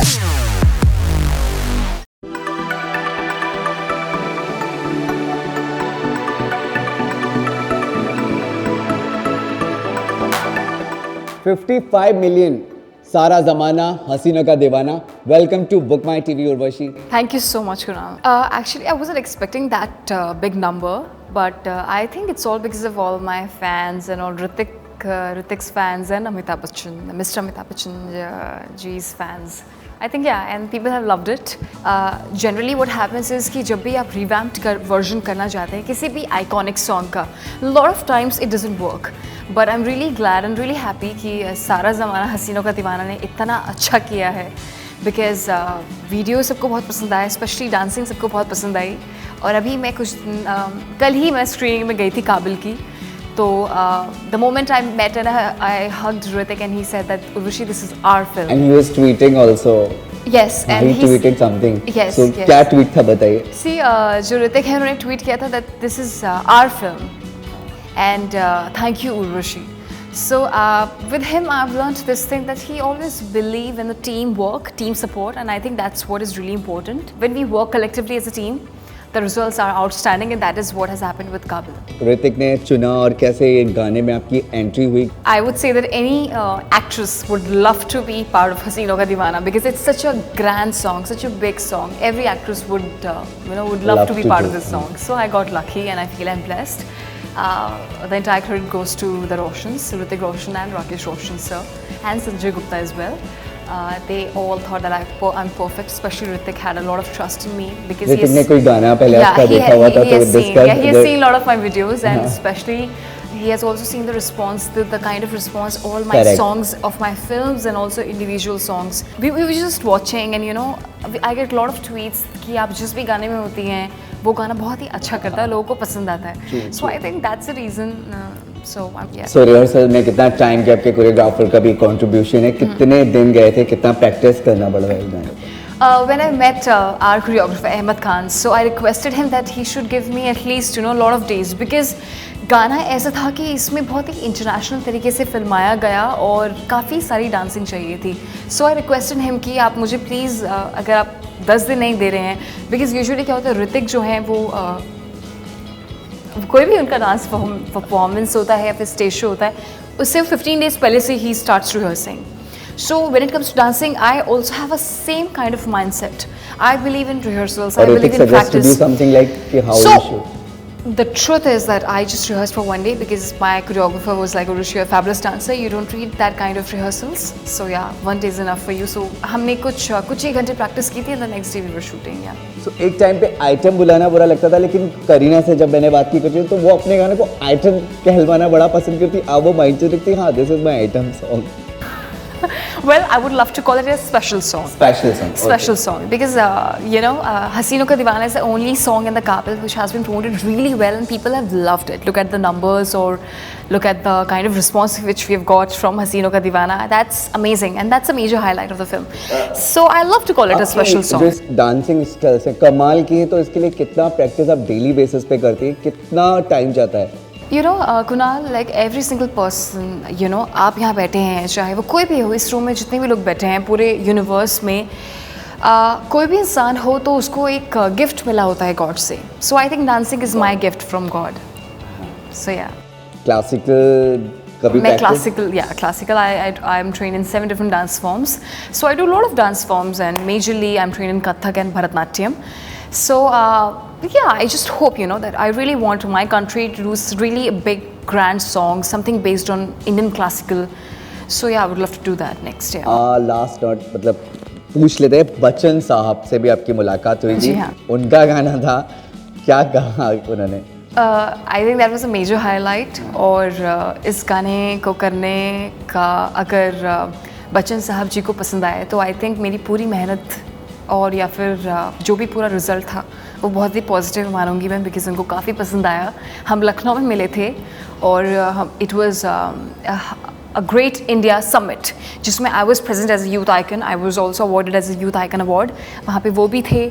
$55 million. सारा जमाना हसीनों का दीवाना. Welcome to Book My TV, Urvashi. Thank you so much, Kunal. Actually, I wasn't expecting that big number, but I think it's all because of all my fans and all Ritik's fans and Amitabh Bachchan, Mr. Amitabh Bachchan ji's fans. I think yeah, and people have loved it. Generally, what happens is कि जब भी आप revamped version करना चाहते हैं किसी भी iconic song का, a lot of times it doesn't work. But I'm really glad and really happy कि सारा ज़माना हसीनों का दीवाना ने इतना अच्छा किया है, because वीडियो सबको बहुत पसंद आया, स्पेशली डांसिंग सबको बहुत पसंद आई. और अभी मैं कल ही मैं स्क्रीनिंग में गई थी काबिल की, तो the moment I met and I hugged Ritik and he said that Urvashi, this is our film. And he was tweeting also. Yes, and he tweeted something. Yes. So yes. क्या tweet था बताइए? See, जो Ritik है उन्होंने tweet किया था that this is our film. And thank you, Urvashi. So with him, I've learned this thing that he always believe in the teamwork, team support, and I think that's what is really important. When we work collectively as a team, the results are outstanding, and that is what has happened with Kabil. Hrithik ने चुना और कैसे ये गाने में आपकी entry हुई? I would say that any actress would love to be part of Haseenon Ka Deewana because it's such a grand song, such a big song. Every actress would love to be part of this song. So I got lucky, and I feel I'm blessed. The entire credit goes to the Roshans, Hrithik Roshan and Rakesh Roshan sir, and Sanjay Gupta as well. They all thought that I'm perfect. Especially Hrithik had a lot of trust in me because he has seen a lot of my videos, and especially he has also seen the response, the kind of response all my songs of my films and also individual songs. We were just watching, and I get a lot of tweets कि आप जिस भी गाने में होती हैं वो गाना बहुत ही अच्छा करता है, लोगों को पसंद आता है. So I think that's the reason. So rehearsal में कितना टाइम के आपके कोरियोग्राफर का भी कंट्रीब्यूशन है, कितने दिन गए थे, कितना प्रैक्टिस करना पड़ रहा है गाने पे? When I met our choreographer Ahmed Khan, so I requested him that he should give me at least a lot of days because गाना ऐसा था कि इसमें बहुत ही इंटरनेशनल तरीके से फिल्माया गया और काफ़ी सारी डांसिंग चाहिए थी. So I requested him कि आप मुझे प्लीज़ अगर आप 10 दिन नहीं दे रहे हैं, बिकॉज यूजुअली क्या होता है ऋतिक जो हैं वो कोई भी उनका डांस परफॉर्मेंस होता है या फिर स्टेज शो होता है उससे 15 डेज पहले से he starts rehearsing. So when it comes to dancing, I also have a same kind of mindset. I believe in rehearsals. I believe in practice. To do something like how you should. The truth is that I just rehearsed for one day because my choreographer was like, "Urvashi, you're a fabulous dancer. You don't need that kind of rehearsals. So yeah, one day is enough for you." So हमने कुछ ही घंटे practice की थी and the next day we were shooting. Yeah. So एक time पे item बुलाना बुरा लगता था, लेकिन करीना से जब मैंने बात की कुछ तो वो अपने गाने को आइटम कहलवाना बड़ा पसंद करती. अब वो माइंड से दिखती हाँ, this is my item song. Well, I would love to call it a special song. Special song because Haseenon Ka Deewana is the only song in the Kabil which has been promoted really well and people have loved it. Look at the numbers or look at the kind of response which we have got from Haseenon Ka Deewana. That's amazing and that's a major highlight of the film. So I love to call it a special song. जिस dancing style से कमाल की है तो इसके लिए कितना practice आप डेली बेसिस पे करती है, कितना टाइम जाता है? Kunal, like every single person, आप यहाँ बैठे हैं, चाहे वो कोई भी हो, इस रूम में जितने भी लोग बैठे हैं पूरे यूनिवर्स में, कोई भी इंसान हो तो उसको एक गिफ्ट मिला होता है गॉड से. So I think dancing is my gift from God. So yeah classical कभी classical. I am trained in 7 different dance forms. So I do a lot of dance forms and majorly I'm trained in Kathak and Bharatnatyam. So I just hope that I really want my country to do really a big grand song, something based on Indian classical. So I would love to do that next year. Last note, मतलब पूछ लेते हैं, बच्चन साहब से भी आपकी मुलाकात हुई थी. हाँ. उनका गाना था, क्या कहा उन्होंने? I think that was a major highlight. और इस गाने को करने का अगर बच्चन साहब जी को पसंद आए तो आई थिंक मेरी पूरी मेहनत और या फिर जो भी पूरा रिज़ल्ट था वो बहुत ही पॉजिटिव मानूंगी मैं, बिकॉज उनको काफ़ी पसंद आया. हम लखनऊ में मिले थे और it was a great India summit जिसमें I was present as a youth icon. I was also awarded as a youth icon award. वहाँ पे वो भी थे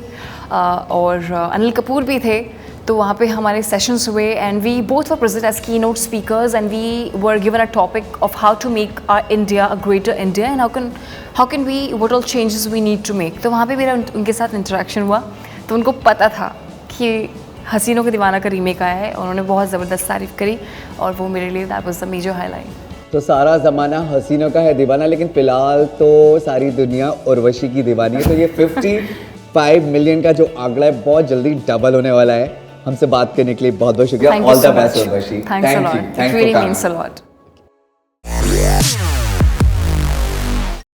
और अनिल कपूर भी थे. तो वहाँ पे हमारे सेशंस हुए and we both were present as keynote speakers and we were given a topic of how to make our India a greater India and how can we what all changes we need to make. तो वहाँ पे मेरा उनके साथ interaction हुआ, तो उनको पता था कि हसीनों का दीवाना का रीमेक आया है, उन्होंने बहुत ज़बरदस्त तारीफ़ करी और वो मेरे लिए that was the major highlight. तो सारा ज़माना हसीनों का है दीवाना, लेकिन फिलहाल तो सारी दुनिया उर्वशी की दीवानी है। तो ये 55 मिलियन का जो आंकड़ा है बहुत जल्दी डबल होने वाला है। हमसे बात करने के लिए बहुत बहुत शुक्रिया। Thank all you the so best much. Urvashi. Thanks a lot. It really means a lot.